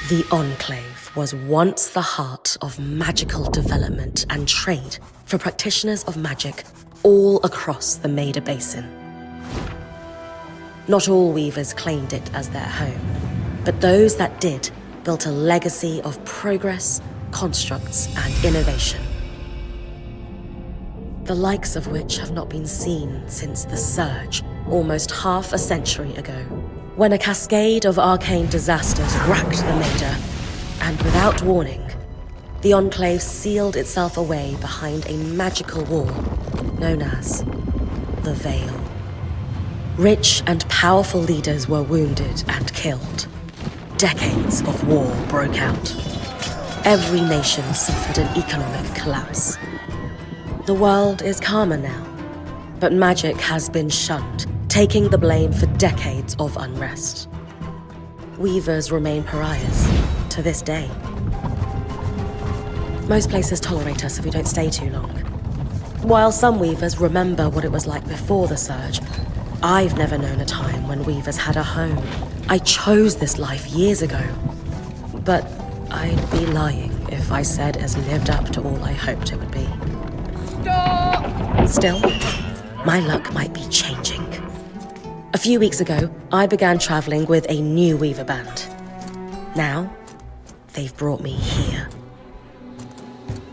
The Enclave was once the heart of magical development and trade for practitioners of magic all across the Maida Basin. Not all weavers claimed it as their home, but those that did built a legacy of progress, constructs, and innovation. The likes of which have not been seen since the Surge, almost half a century ago, when a cascade of arcane disasters racked the Maida, and without warning, the Enclave sealed itself away behind a magical wall known as the Veil. Rich and powerful leaders were wounded and killed. Decades of war broke out. Every nation suffered an economic collapse. The world is calmer now, but magic has been shunned, taking the blame for decades of unrest. Weavers remain pariahs to this day. Most places tolerate us if we don't stay too long. While some weavers remember what it was like before the Surge, I've never known a time when weavers had a home. I chose this life years ago, but I'd be lying if I said it's lived up to all I hoped it would be. Stop! Still, my luck might be changing. A few weeks ago, I began traveling with a new weaver band. Now, they've brought me here,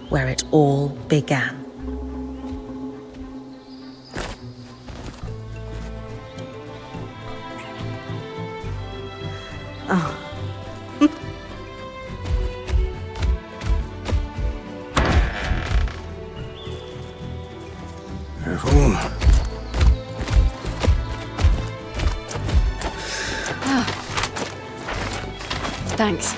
where it all began. Oh. Careful. Thanks.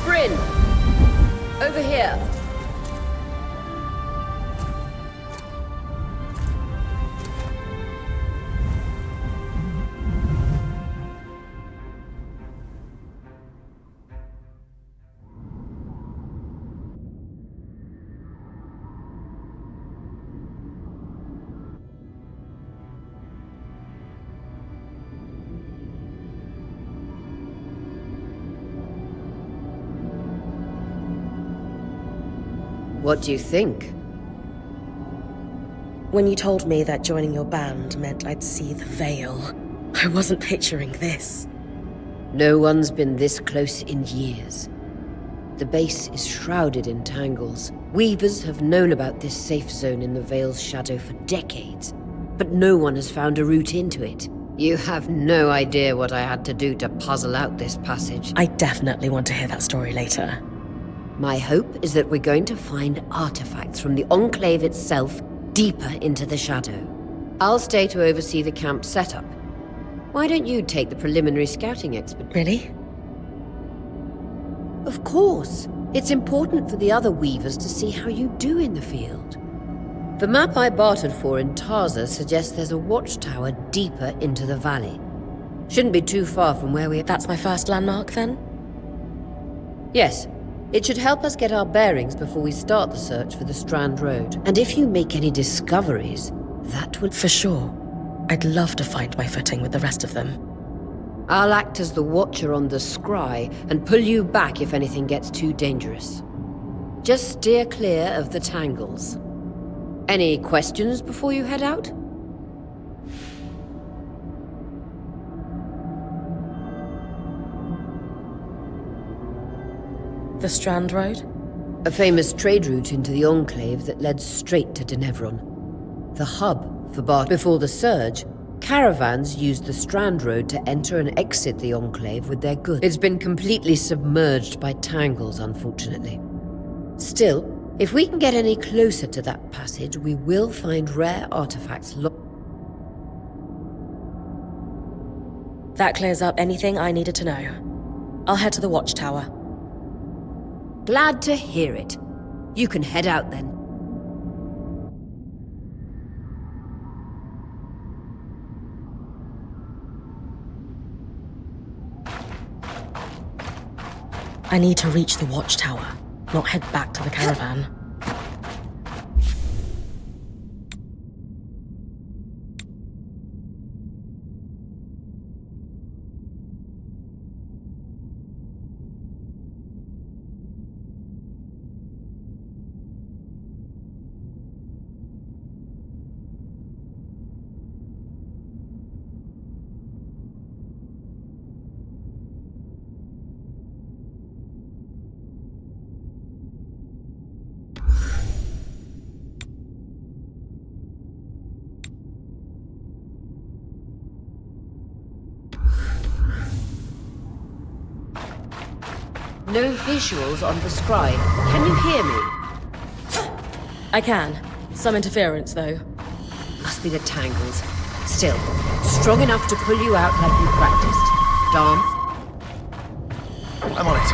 Bryn! Over here. What do you think? When you told me that joining your band meant I'd see the Veil, I wasn't picturing this. No one's been this close in years. The base is shrouded in tangles. Weavers have known about this safe zone in the Veil's shadow for decades, but no one has found a route into it. You have no idea what I had to do to puzzle out this passage. I definitely want to hear that story later. My hope is that we're going to find artifacts from the Enclave itself deeper into the shadow. I'll stay to oversee the camp setup. Why don't you take the preliminary scouting expedition? Really? Of course. It's important for the other weavers to see how you do in the field. The map I bartered for in Tarza suggests there's a watchtower deeper into the valley. Shouldn't be too far from where we are. That's my first landmark, then? Yes. It should help us get our bearings before we start the search for the Strand Road. And if you make any discoveries, that would... For sure. I'd love to find my footing with the rest of them. I'll act as the watcher on the scry and pull you back if anything gets too dangerous. Just steer clear of the tangles. Any questions before you head out? The Strand Road? A famous trade route into the Enclave that led straight to Denevron. The hub for Parte. Before the Surge, caravans used the Strand Road to enter and exit the Enclave with their goods. It's been completely submerged by tangles, unfortunately. Still, if we can get any closer to that passage, we will find rare artifacts That clears up anything I needed to know. I'll head to the watchtower. Glad to hear it. You can head out then. I need to reach the watchtower, not head back to the caravan. no visuals on the scribe. Can you hear me? I can. Some interference, though. Must be the tangles. Still, strong enough to pull you out like you practiced. Dom? I'm on it.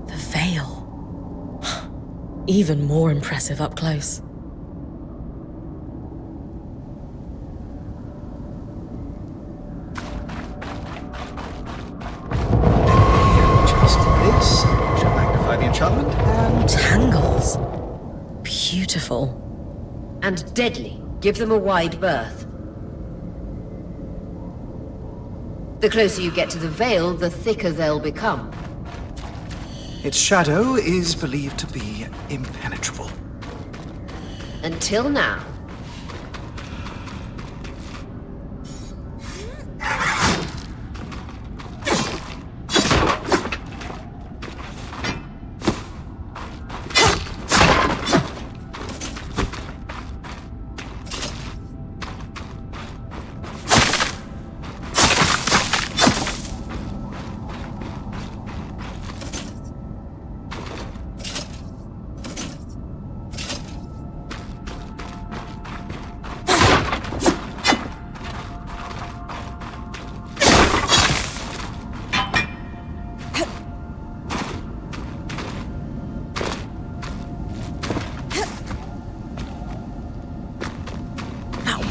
The veil. Even more impressive up close. Just this should magnify the enchantment and... Tangles. Beautiful. And deadly. Give them a wide berth. The closer you get to the veil, the thicker they'll become. Its shadow is believed to be impenetrable. Until now.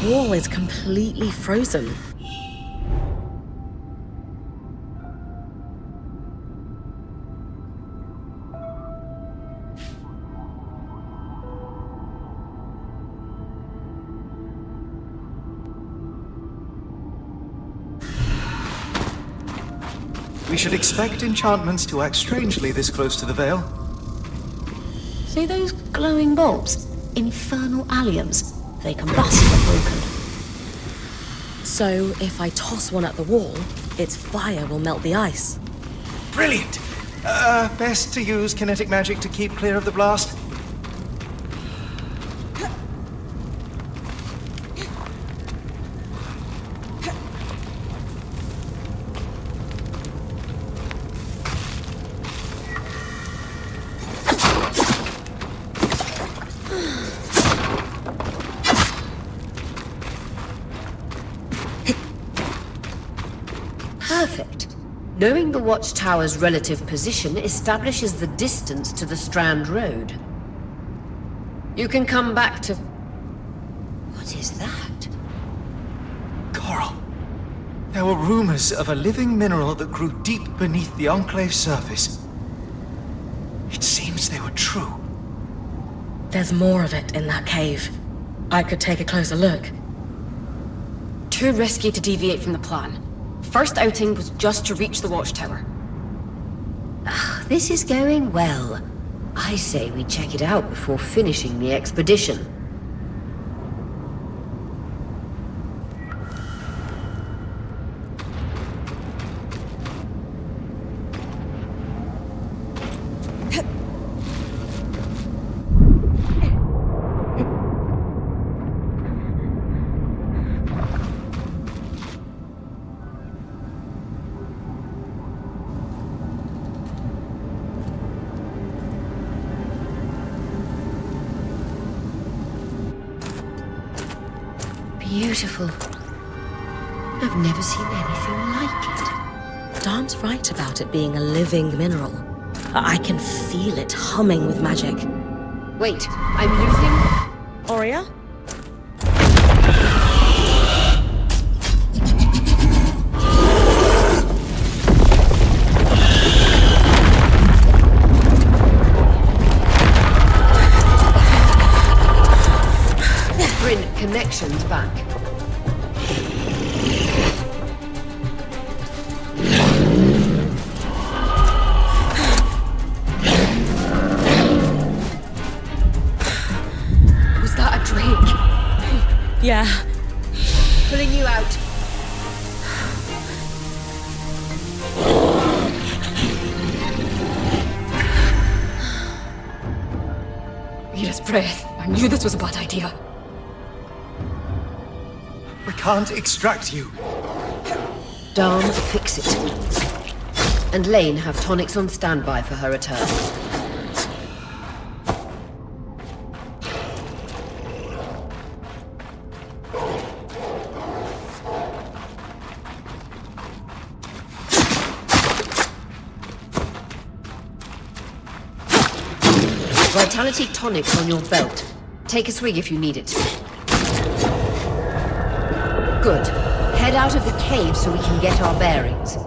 The wall is completely frozen. We should expect enchantments to act strangely this close to the veil. See those glowing bulbs? Infernal alliums. They combust when broken. So, if I toss one at the wall, its fire will melt the ice. Brilliant! Best to use kinetic magic to keep clear of the blast. Perfect. Knowing the watchtower's relative position establishes the distance to the Strand Road. You can come back to... What is that? Coral. There were rumors of a living mineral that grew deep beneath the Enclave's surface. It seems they were true. There's more of it in that cave. I could take a closer look. Too risky to deviate from the plan. First outing was just to reach the watchtower. This is going well. I say we check it out before finishing the expedition. Beautiful. I've never seen anything like it. Darm's right about it being a living mineral. I can feel it humming with magic. Wait, I'm losing... Aurea? Bryn, connections back. Was that a drake? Yeah. Pulling you out. Yes, breath. I knew this was a bad idea. We can't extract you. Darm, fix it. And Lane, have tonics on standby for her return. Vitality tonics on your belt. Take a swig if you need it. Good. Head out of the cave so we can get our bearings.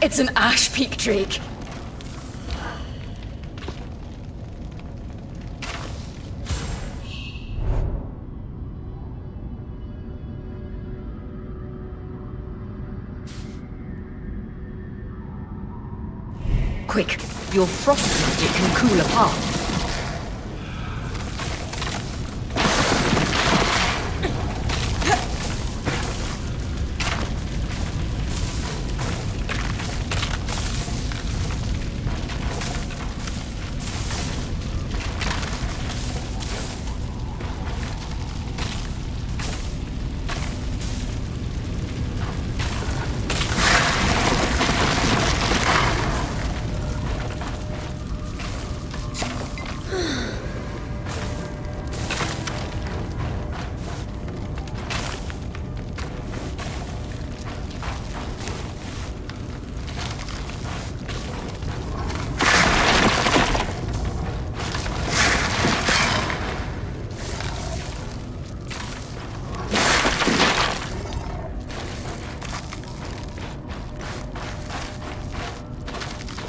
It's an ash peak drake. Quick, your frost magic can cool a path.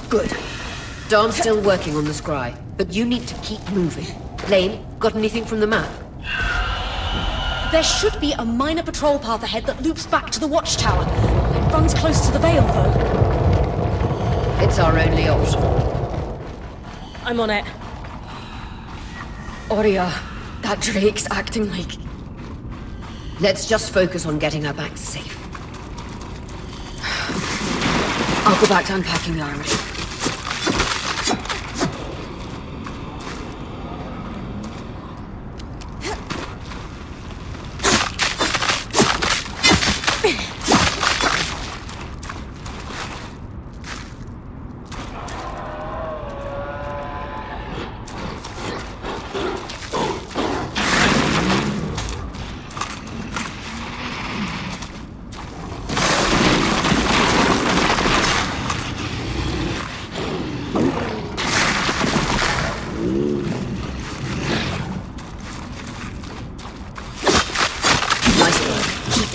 Good. Darm's still working on the scry, but you need to keep moving. Lane, got anything from the map? There should be a minor patrol path ahead that loops back to the watchtower. It runs close to the Vale, though. It's our only option. I'm on it. Aurea, that drake's acting like... Let's just focus on getting her back safe. I'll go back to unpacking the armory.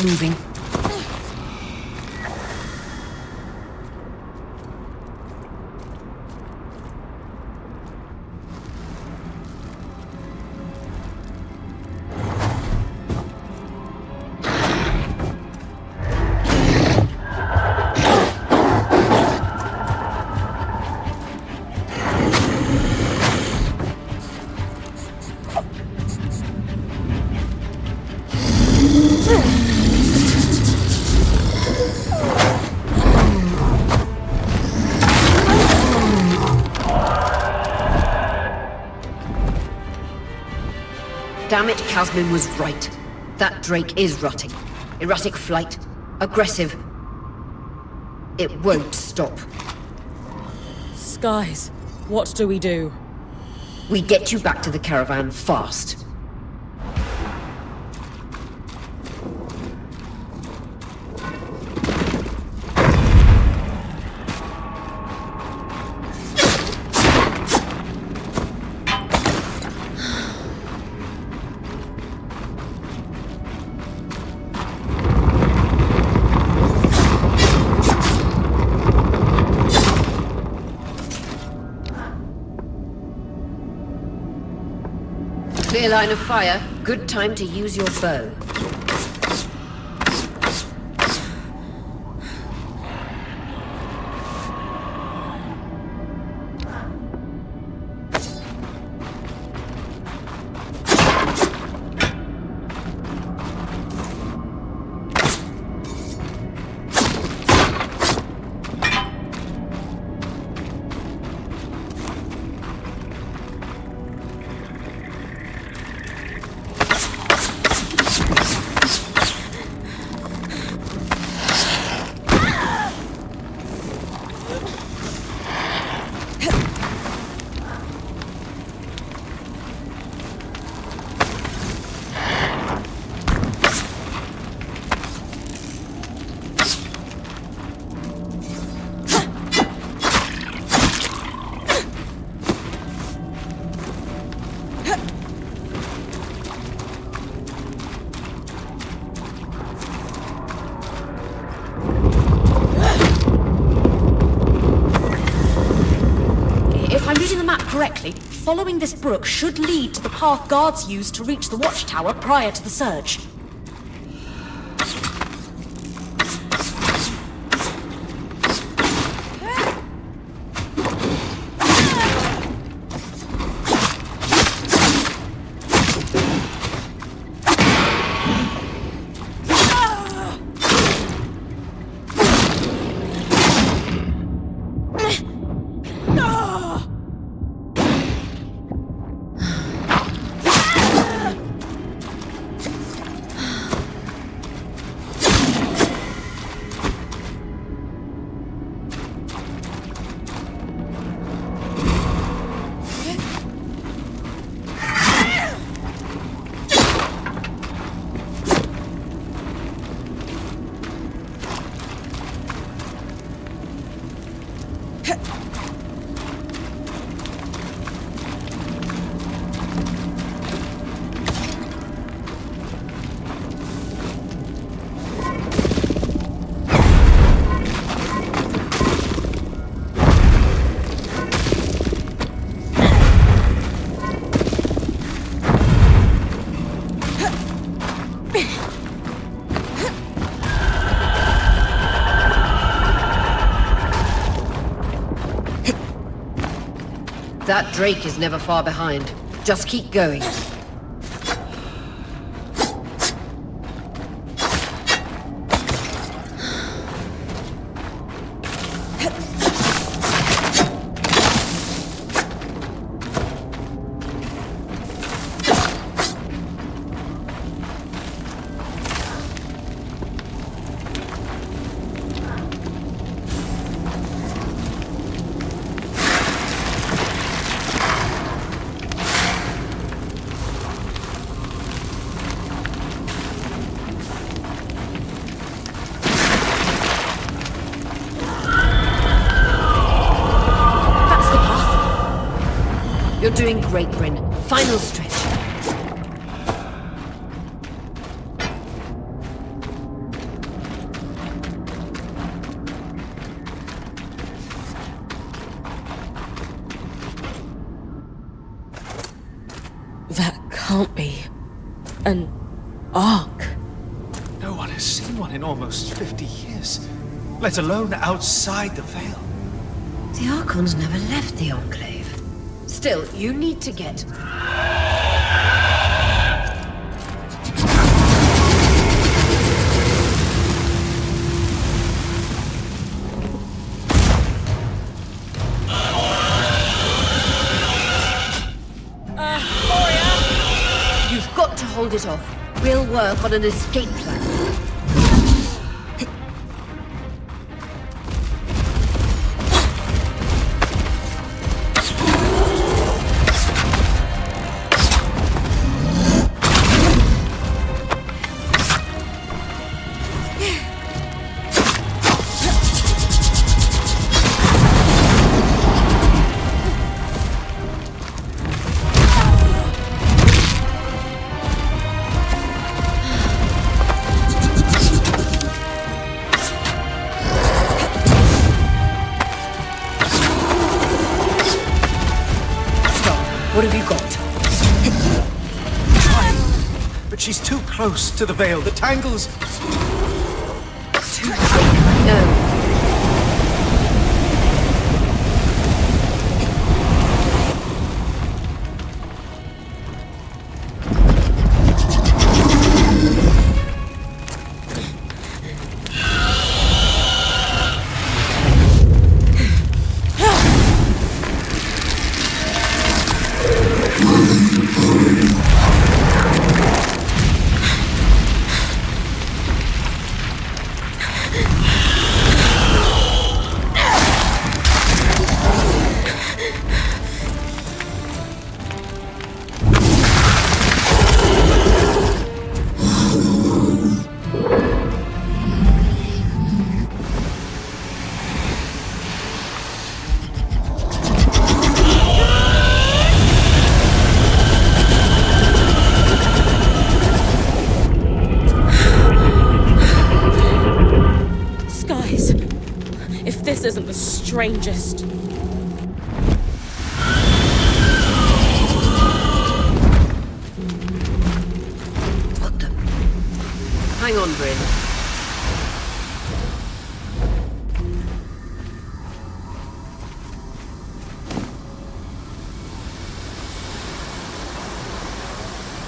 Moving. Damn it, Casmin was right. That Drake is rotting. Erratic flight. Aggressive. It won't stop. Skies, what do we do? We get you back to the caravan fast. Clear line of fire. Good time to use your bow. Correctly, following this brook should lead to the path guards used to reach the watchtower prior to the surge. That Drake is never far behind. Just keep going. You're doing great, Bryn. Final stretch. That can't be an ark. No one has seen one in almost 50 years, let alone outside the Veil. The Archons never left the Enclave. Still, you need to get... it off. We'll work on an escape plan. What have you got? Trying, but she's too close to the veil. The tangles... Too thick. No. This isn't the strangest. What the? Hang on, Bryn.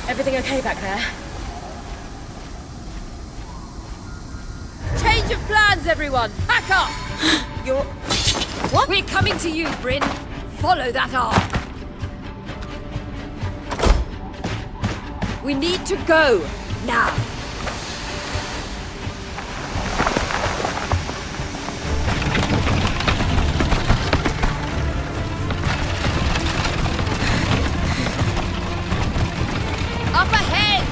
Everything okay back there? Change of plans, everyone! Pack up! You're... What? We're coming to you, Bryn. Follow that arc. We need to go. Now. Up ahead!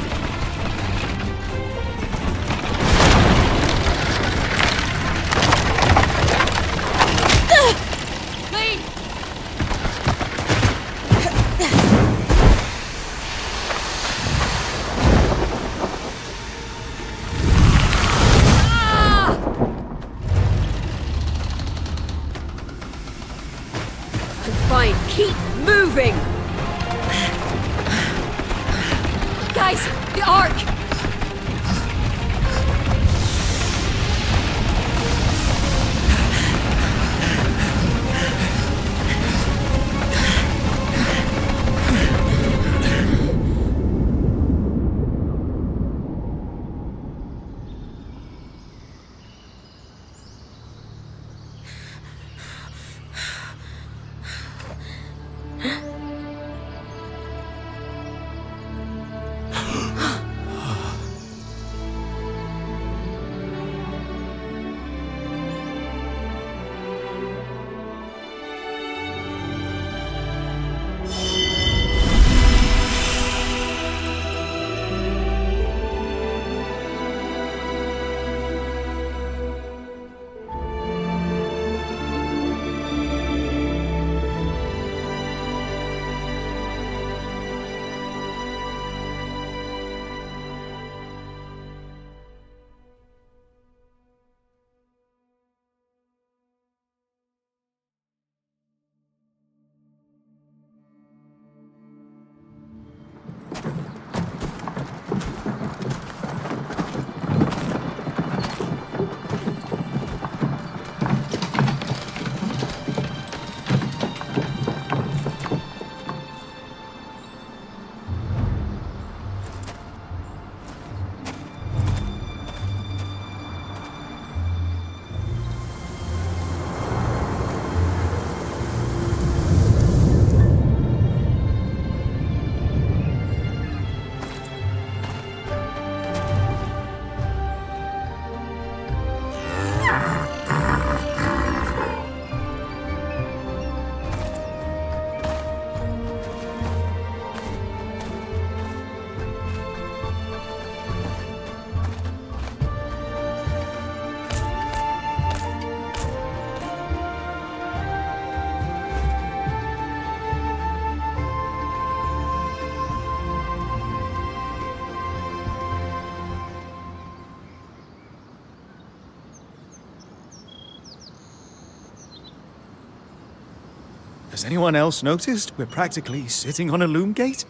Has anyone else noticed we're practically sitting on a loom gate?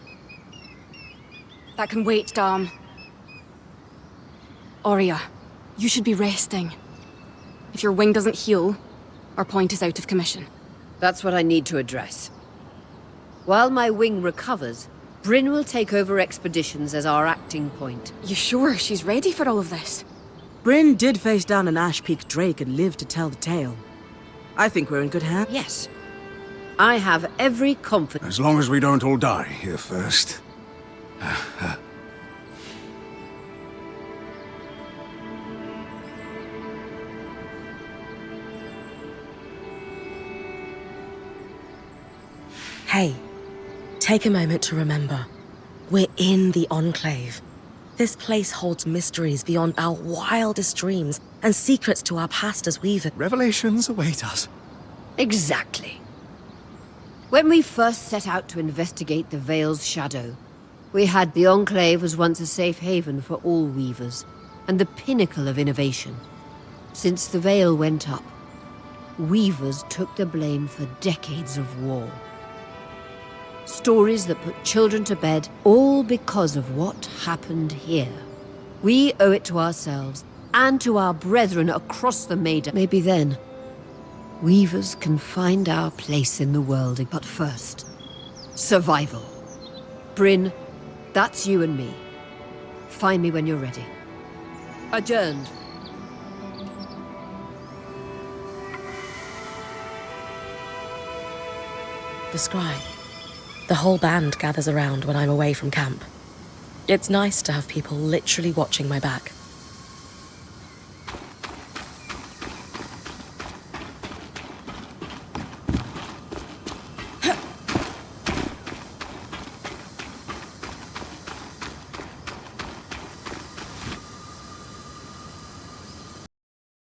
That can wait, Dom. Aurea, you should be resting. If your wing doesn't heal, our point is out of commission. That's what I need to address. While my wing recovers, Bryn will take over expeditions as our acting point. You sure she's ready for all of this? Bryn did face down an Ash Peak Drake and lived to tell the tale. I think we're in good hands. Yes. I have every confidence. As long as we don't all die here first. Hey, take a moment to remember. We're in the Enclave. This place holds mysteries beyond our wildest dreams and secrets to our past as weavers. Revelations await us. Exactly. When we first set out to investigate the Veil's shadow, we had the Enclave was once a safe haven for all weavers, and the pinnacle of innovation. Since the Veil went up, weavers took the blame for decades of war. Stories that put children to bed, all because of what happened here. We owe it to ourselves and to our brethren across the Maiden. Maybe then, weavers can find our place in the world. But first, survival. Bryn, that's you and me. Find me when you're ready. Adjourned. The scribe. The whole band gathers around when I'm away from camp. It's nice to have people literally watching my back.